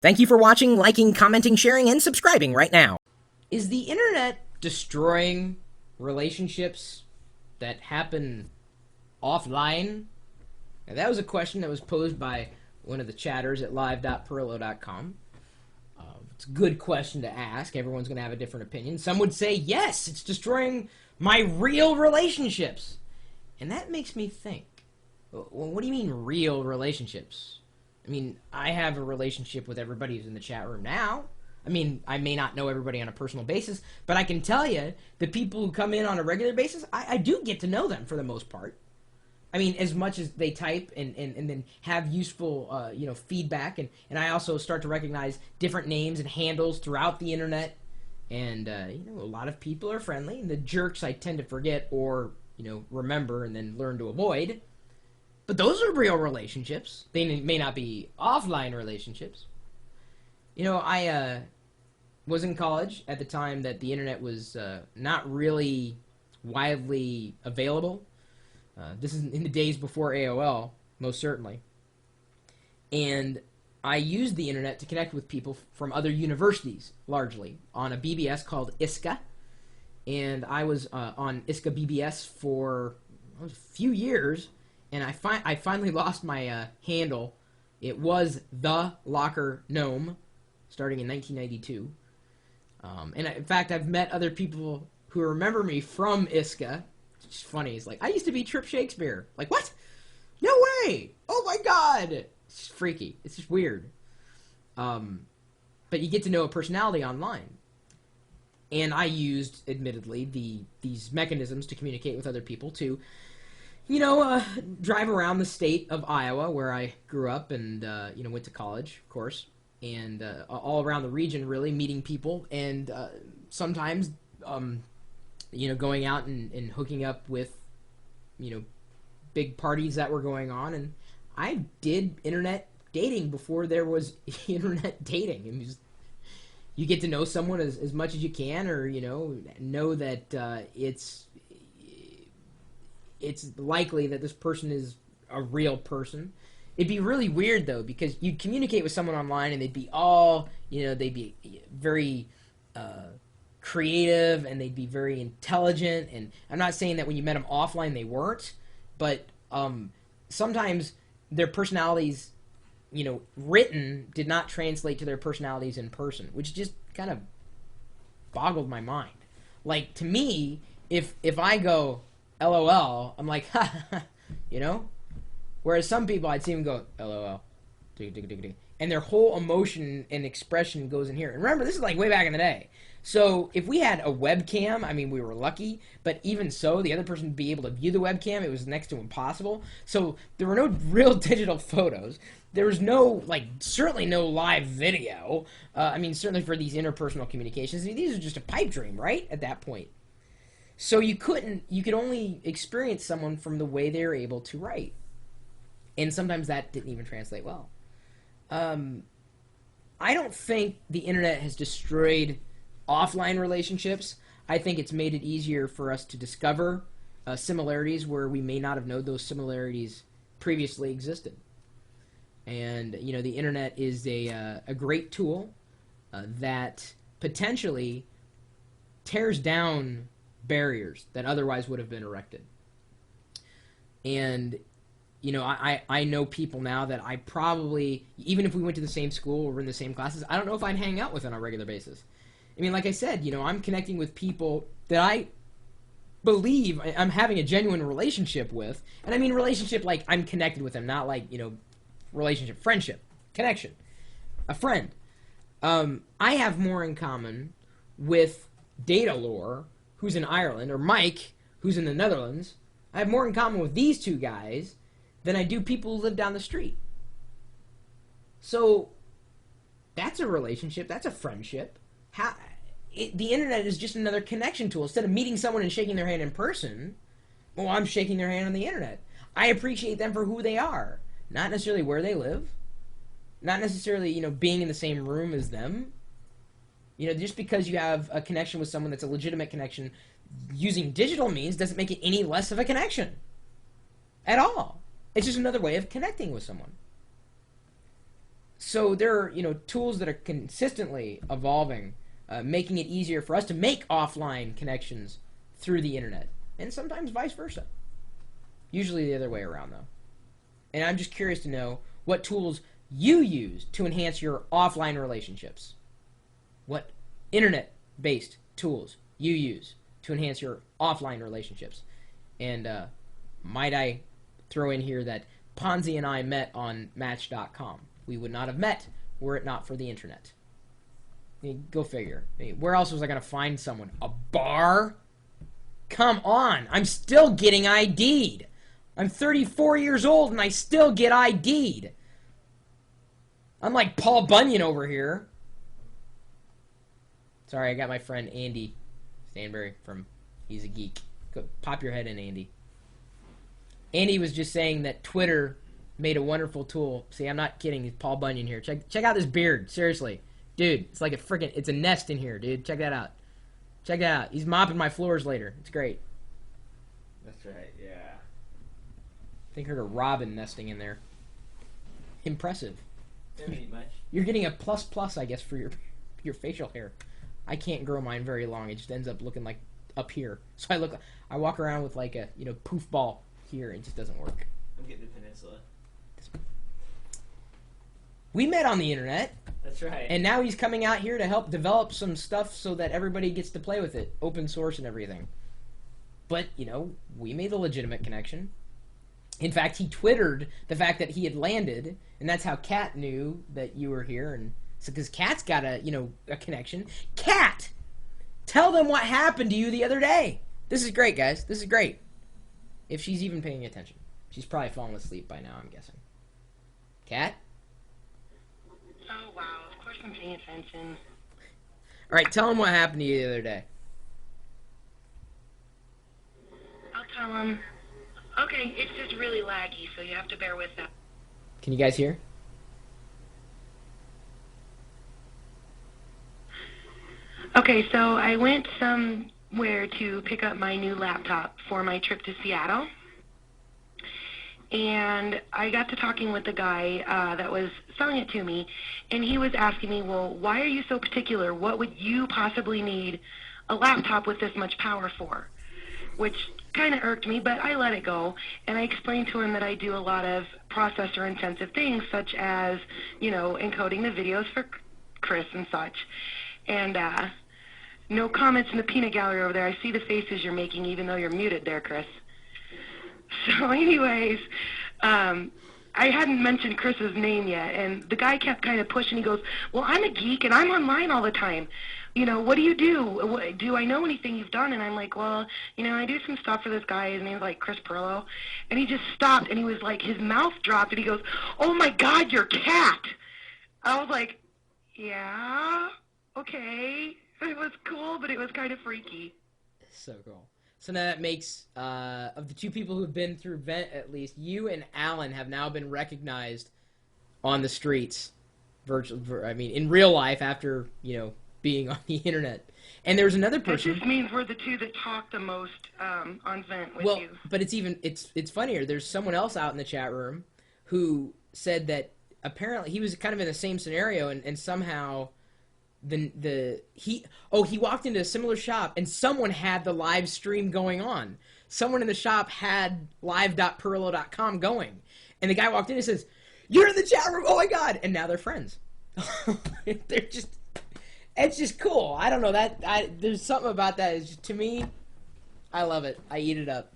Thank you for watching, liking, commenting, sharing, and subscribing right now. Is the internet destroying relationships that happen offline? Now, that was a question that was posed by one of the chatters at live.pirillo.com. It's a good question to ask. Everyone's going to have a different opinion. Some would say, yes, it's destroying my real relationships. And that makes me think, well, what do you mean real relationships? I mean, I have a relationship with everybody who's in the chat room now. I mean, I may not know everybody on a personal basis, but I can tell you the people who come in on a regular basis, I do get to know them for the most part. I mean, as much as they type and then have useful, feedback. And I also start to recognize different names and handles throughout the internet. And, a lot of people are friendly. And the jerks I tend to forget or, remember and then learn to avoid. But those are real relationships. They may not be offline relationships. I was in college at the time that the internet was not really widely available. This is in the days before AOL, most certainly. And I used the internet to connect with people from other universities, largely, on a BBS called ISCA. And I was on ISCA BBS for a few years, and I finally lost my handle. It was The Locker Gnome, starting in 1992. In fact, I've met other people who remember me from ISCA. It's funny. It's like, I used to be Trip Shakespeare. Like, what? No way! Oh my god! It's just freaky. It's just weird. But you get to know a personality online. And I used, admittedly, these mechanisms to communicate with other people to, drive around the state of Iowa, where I grew up and, went to college, of course. And all around the region, really, meeting people. And sometimes... going out and hooking up with, big parties that were going on. And I did internet dating before there was internet dating. I mean, you get to know someone as much as you can, or, know that it's likely that this person is a real person. It'd be really weird, though, because you'd communicate with someone online and they'd be all, they'd be very... creative, and they'd be very intelligent. And I'm not saying that when you met them offline they weren't, but sometimes their personalities, written did not translate to their personalities in person, which just kind of boggled my mind. Like, to me, if I go LOL, I'm like, ha, ha, ha, whereas some people, I'd see them go LOL, and their whole emotion and expression goes in here. And remember, this is like way back in the day. So if we had a webcam, I mean, we were lucky, but even so, the other person would be able to view the webcam. It was next to impossible. So there were no real digital photos. There was no, certainly no live video. Certainly for these interpersonal communications. These are just a pipe dream, right? At that point. So you could only experience someone from the way they were able to write. And sometimes that didn't even translate well. I don't think the internet has destroyed offline relationships. I think it's made it easier for us to discover similarities where we may not have known those similarities previously existed. And, the internet is a great tool that potentially tears down barriers that otherwise would have been erected. And I know people now that I probably, even if we went to the same school or were in the same classes, I don't know if I'd hang out with on a regular basis. I mean, like I said, I'm connecting with people that I believe I'm having a genuine relationship with. And I mean relationship like I'm connected with them, not like, relationship, friendship, connection, a friend. I have more in common with Datalore, who's in Ireland, or Mike, who's in the Netherlands. I have more in common with these two guys than I do people who live down the street. So that's a relationship. That's a friendship. The internet is just another connection tool. Instead of meeting someone and shaking their hand in person, well, I'm shaking their hand on the internet. I appreciate them for who they are, not necessarily where they live, not necessarily, being in the same room as them. Just because you have a connection with someone that's a legitimate connection using digital means doesn't make it any less of a connection at all. It's just another way of connecting with someone. So there are, tools that are consistently evolving, making it easier for us to make offline connections through the internet, and sometimes vice versa. Usually the other way around, though. And I'm just curious to know what tools you use to enhance your offline relationships. What internet-based tools you use to enhance your offline relationships. And might I throw in here that Ponzi and I met on Match.com. We would not have met were it not for the internet. I mean, go figure. I mean, where else was I going to find someone? A bar? Come on. I'm still getting ID'd. I'm 34 years old and I still get ID'd. Unlike Paul Bunyan over here. Sorry, I got my friend Andy Stanbury from He's a Geek. Go, pop your head in, Andy. Andy was just saying that Twitter made a wonderful tool. See, I'm not kidding. It's Paul Bunyan here. Check out this beard. Seriously. Dude, it's like it's a nest in here, dude. Check that out. Check that out. He's mopping my floors later. It's great. That's right, yeah. I think I heard a robin nesting in there. Impressive. Didn't eat much. You're getting a plus, I guess, for your facial hair. I can't grow mine very long. It just ends up looking like up here. So I walk around with like a poof ball here. It just doesn't work. I'm getting the peninsula. We met on the internet. That's right. And now he's coming out here to help develop some stuff so that everybody gets to play with it. Open source and everything. But, we made a legitimate connection. In fact, he Twittered the fact that he had landed, and that's how Kat knew that you were here. And so, because Kat's got a connection. Kat! Tell them what happened to you the other day. This is great, guys. This is great. If she's even paying attention. She's probably fallen asleep by now, I'm guessing. Kat? Oh, wow. Of course I'm paying attention. All right, tell them what happened to you the other day. I'll tell them. Okay, it's just really laggy, so you have to bear with that. Can you guys hear? Okay, so I went somewhere to pick up my new laptop for my trip to Seattle. And I got to talking with the guy that was selling it to me, and he was asking me, well, why are you so particular? What would you possibly need a laptop with this much power for? Which kind of irked me, but I let it go. And I explained to him that I do a lot of processor-intensive things, such as, encoding the videos for Chris and such. And no comments in the peanut gallery over there. I see the faces you're making, even though you're muted there, Chris. So anyways, I hadn't mentioned Chris's name yet, and the guy kept kind of pushing. He goes, well, I'm a geek, and I'm online all the time. What do you do? Do I know anything you've done? And I'm like, well, I do some stuff for this guy. His name's like Chris Pirillo. And he just stopped, and he was like, his mouth dropped, and he goes, oh, my God, you're Kat. I was like, yeah, okay. It was cool, but it was kind of freaky. So cool. So now that makes, of the two people who've been through Vent, at least, you and Alan have now been recognized on the streets, in real life after, being on the internet. And there's another person. It just means we're the two that talk the most on Vent with you. But it's funnier. There's someone else out in the chat room who said that apparently he was kind of in the same scenario, and somehow he walked into a similar shop and someone had the live stream going on. Someone in the shop had live.pirillo.com going, and the guy walked in and says, "You're in the chat room, oh my God!" And now they're friends. It's just cool. I don't know, there's something about that. It's just, to me, I love it. I eat it up.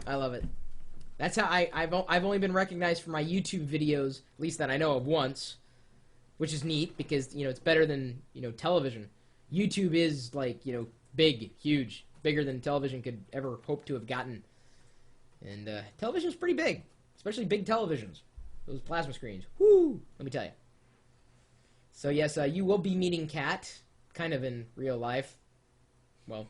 I love it. That's how I've only been recognized for my YouTube videos, at least that I know of, once. Which is neat because, it's better than, television. YouTube is, big, huge, bigger than television could ever hope to have gotten. And television's pretty big, especially big televisions. Those plasma screens. Woo! Let me tell you. So, yes, you will be meeting Kat, kind of in real life. Well,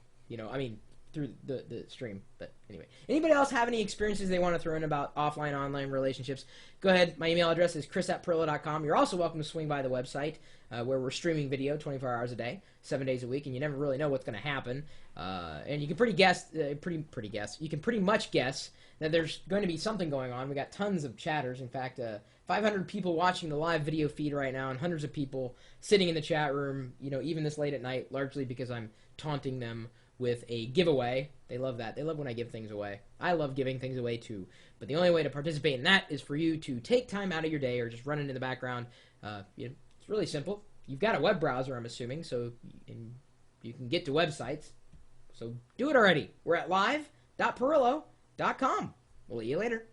through the stream. But anyway, anybody else have any experiences they want to throw in about offline, online relationships? Go ahead. My email address is chris@pirillo.com. You're also welcome to swing by the website where we're streaming video 24 hours a day, 7 days a week, and you never really know what's going to happen. And you can you can pretty much guess that there's going to be something going on. We got tons of chatters. In fact, 500 people watching the live video feed right now, and hundreds of people sitting in the chat room, even this late at night, largely because I'm taunting them with a giveaway. They love that. They love when I give things away. I love giving things away too. But the only way to participate in that is for you to take time out of your day or just run it in the background. It's really simple. You've got a web browser, I'm assuming, so you can get to websites. So do it already. We're at live.pirillo.com. We'll see you later.